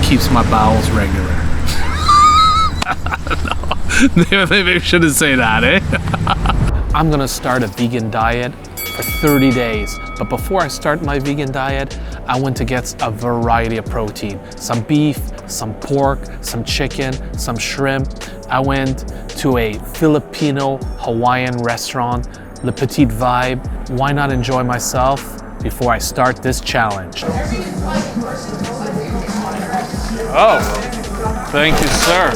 keeps my bowels regular. No, maybe I shouldn't say that, eh? I'm gonna start a vegan diet for 30 days. But before I start my vegan diet, I went to get a variety of protein. Some beef, some pork, some chicken, some shrimp. I went to a Filipino Hawaiian restaurant, Le Petit Vibe. Why not enjoy myself before I start this challenge? Oh, thank you, sir.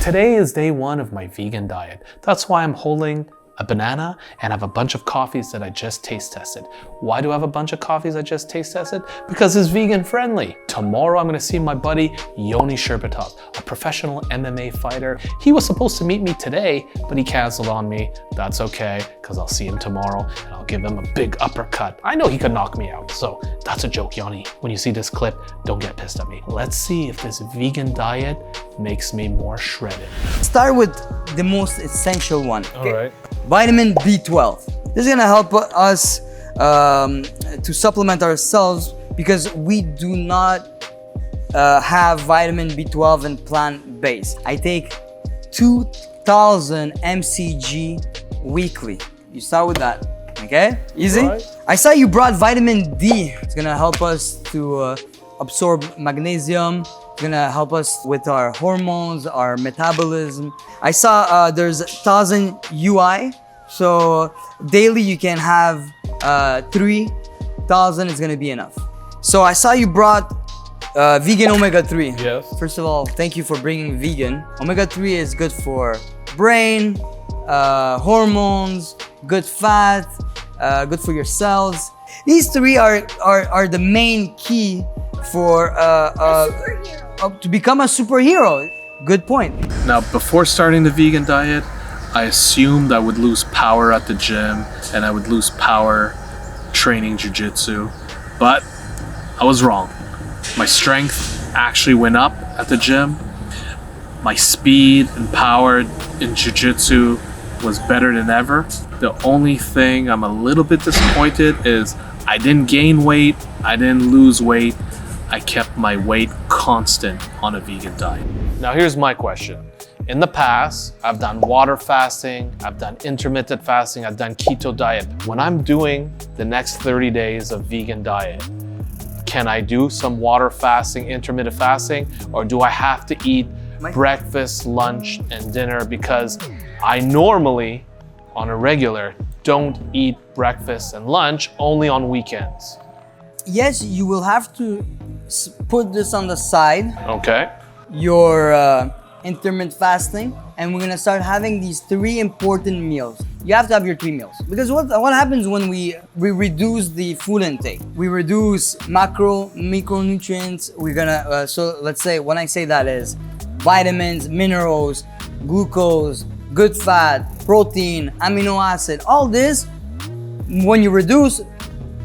Today is day one of my vegan diet. That's why I'm holding a banana and I have a bunch of coffees that I just taste tested. Why do I have a bunch of coffees I just taste tested? Because it's vegan friendly. Tomorrow I'm gonna see my buddy Yoni Sherbatov, a professional MMA fighter. He was supposed to meet me today, but he canceled on me. That's okay, because I'll see him tomorrow and I'll give him a big uppercut. I know he could knock me out, so that's a joke, Yoni. When you see this clip, don't get pissed at me. Let's see if this vegan diet makes me more shredded. Start with the most essential one. Okay? All right. Vitamin B12. This is gonna help us to supplement ourselves because we do not have vitamin B12 in plant-based. I take 2,000 mcg weekly. You start with that, okay? Easy? Right. I saw you brought vitamin D. It's gonna help us to absorb magnesium. It's gonna help us with our hormones, our metabolism. I saw there's 1,000 UI, so daily you can have 3,000 is gonna be enough. So I saw you brought vegan omega-3. Yes. First of all, thank you for bringing vegan. Omega-3 is good for brain, hormones, good fat, good for your cells. These three are the main key for to become a superhero. Good point. Now, before starting the vegan diet, I assumed I would lose power at the gym and I would lose power training jiu-jitsu, but I was wrong. My strength actually went up at the gym. My speed and power in jiu-jitsu was better than ever. The only thing I'm a little bit disappointed is I didn't gain weight, I didn't lose weight. I kept my weight constant on a vegan diet. Now here's my question. In the past, I've done water fasting, I've done intermittent fasting, I've done keto diet. When I'm doing the next 30 days of vegan diet, can I do some water fasting, intermittent fasting, or do I have to eat breakfast, lunch, and dinner? Because I normally, on a regular, don't eat breakfast and lunch, only on weekends. Yes, you will have to put this on the side. Okay. Your intermittent fasting, and we're gonna start having these 3 important meals. You have to have your 3 meals because what happens when we reduce the food intake? We reduce micronutrients. We're gonna so let's say when I say that is vitamins, minerals, glucose, good fat, protein, amino acid. All this, when you reduce,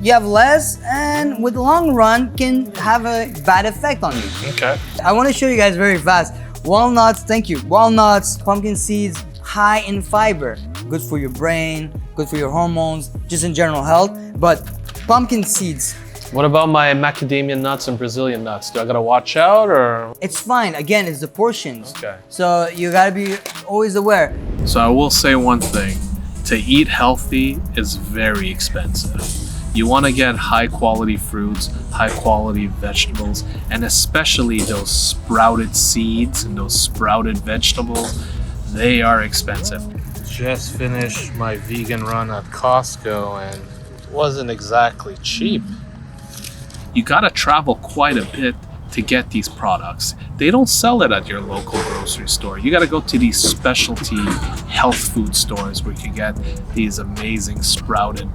you have less, and with the long run can have a bad effect on you. Okay. I want to show you guys very fast. Walnuts, thank you. Walnuts, pumpkin seeds, high in fiber. Good for your brain, good for your hormones, just in general health. But pumpkin seeds. What about my macadamia nuts and Brazilian nuts? Do I gotta watch out or? It's fine. Again, it's the portions. Okay. So you gotta be always aware. So I will say one thing. To eat healthy is very expensive. You want to get high quality fruits, high quality vegetables, and especially those sprouted seeds and those sprouted vegetables, they are expensive. Just finished my vegan run at Costco and it wasn't exactly cheap. You gotta travel quite a bit to get these products. They don't sell it at your local grocery store. You gotta go to these specialty health food stores where you can get these amazing sprouted,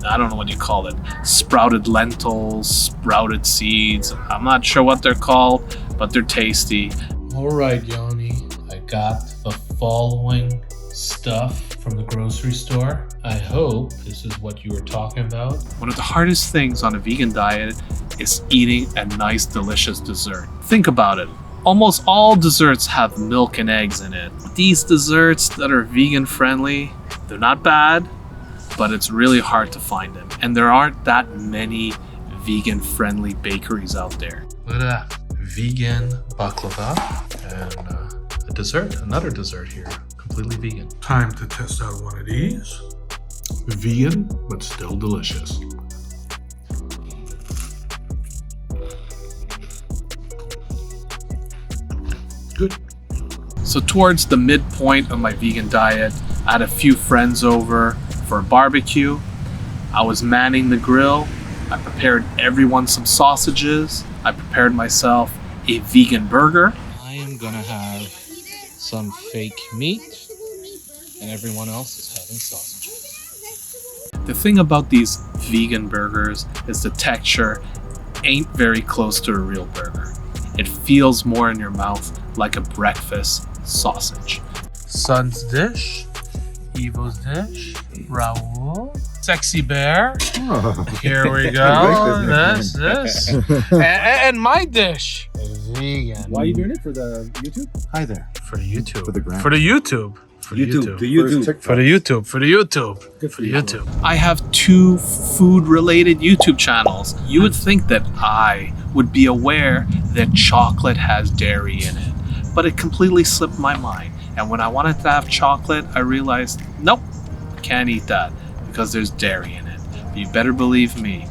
I don't know what you call it, sprouted lentils, sprouted seeds. I'm not sure what they're called, but they're tasty. All right, Yoni, I got the following stuff from the grocery store. I hope this is what you were talking about. One of the hardest things on a vegan diet is eating a nice, delicious dessert. Think about it. Almost all desserts have milk and eggs in it. These desserts that are vegan friendly, they're not bad, but it's really hard to find them. And there aren't that many vegan friendly bakeries out there. Look at that. Vegan baklava and a dessert, another dessert here, completely vegan. Time to test out one of these. Vegan, but still delicious. Good. So towards the midpoint of my vegan diet, I had a few friends over for a barbecue. I was manning the grill. I prepared everyone some sausages. I prepared myself a vegan burger. I am gonna have some fake meat, and everyone else is having sausages. The thing about these vegan burgers is the texture ain't very close to a real burger. It feels more in your mouth like a breakfast sausage. Son's dish, Evo's dish, Raul, Sexy Bear. Oh. Here we go. This. And my dish. Vegan. Why are you doing it? For the YouTube? Hi there. For the YouTube. For the gram. For the YouTube. For the YouTube. The YouTube. For the YouTube. For the YouTube. Good For the YouTube. I have 2 food-related YouTube channels. You would think that I would be aware that chocolate has dairy in it, but it completely slipped my mind. And when I wanted to have chocolate, I realized, nope, can't eat that because there's dairy in it. But you better believe me,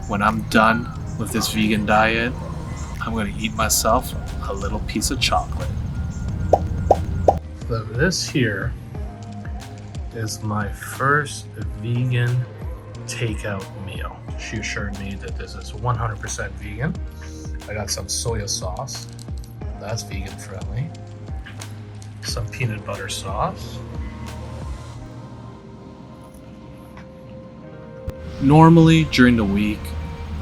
when I'm done with this vegan diet, I'm gonna eat myself a little piece of chocolate. So this here is my first vegan takeout meal. She assured me that this is 100% vegan. I got some soya sauce, that's vegan friendly. Some peanut butter sauce. Normally during the week,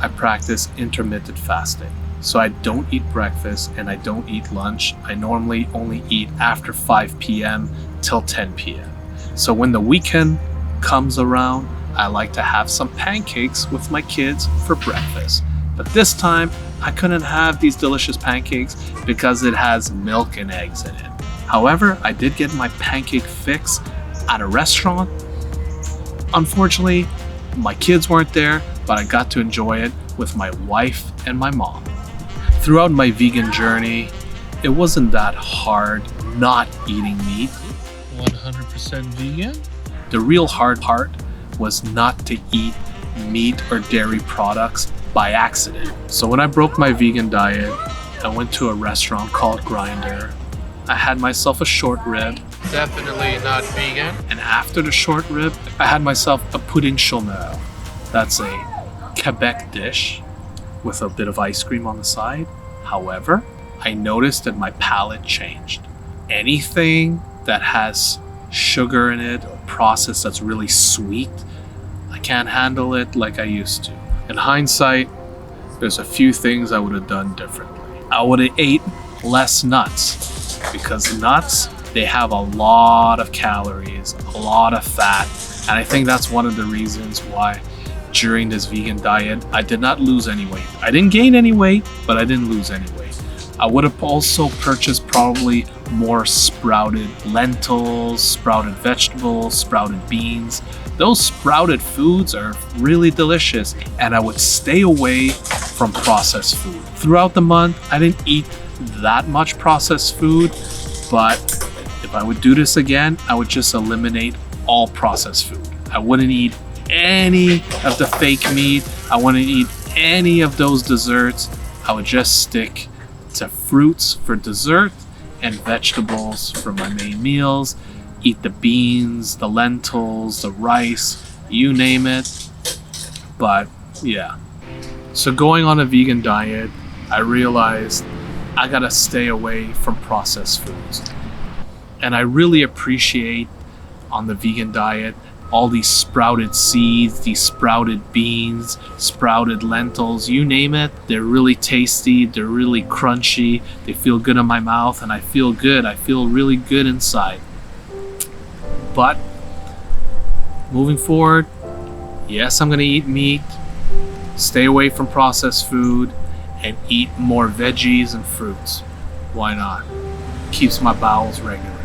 I practice intermittent fasting. So I don't eat breakfast and I don't eat lunch. I normally only eat after 5 p.m. till 10 p.m. So when the weekend comes around, I like to have some pancakes with my kids for breakfast. But this time, I couldn't have these delicious pancakes because it has milk and eggs in it. However, I did get my pancake fix at a restaurant. Unfortunately, my kids weren't there, but I got to enjoy it with my wife and my mom. Throughout my vegan journey, it wasn't that hard not eating meat. 100% vegan? The real hard part was not to eat meat or dairy products by accident. So when I broke my vegan diet, I went to a restaurant called Grinder. I had myself a short rib. Definitely not vegan. And after the short rib, I had myself a pudding chômeur. That's a Quebec dish with a bit of ice cream on the side. However, I noticed that my palate changed. Anything that has sugar in it or processed that's really sweet, I can't handle it like I used to. In hindsight, there's a few things I would have done differently. I would have ate less nuts because nuts, they have a lot of calories, a lot of fat, and I think that's one of the reasons why during this vegan diet, I did not lose any weight. I didn't gain any weight, but I didn't lose any weight. I would have also purchased probably more sprouted lentils, sprouted vegetables, sprouted beans. Those sprouted foods are really delicious, and I would stay away from processed food. Throughout the month, I didn't eat that much processed food, but if I would do this again, I would just eliminate all processed food. I wouldn't eat any of the fake meat. I wouldn't eat any of those desserts. I would just stick to fruits for dessert and vegetables for my main meals. Eat the beans, the lentils, the rice, you name it. But yeah. So going on a vegan diet, I realized I gotta stay away from processed foods. And I really appreciate on the vegan diet all these sprouted seeds, these sprouted beans, sprouted lentils, you name it. They're really tasty, they're really crunchy, they feel good in my mouth, and I feel good. I feel really good inside. But moving forward, yes, I'm gonna eat meat, stay away from processed food, and eat more veggies and fruits. Why not? Keeps my bowels regular.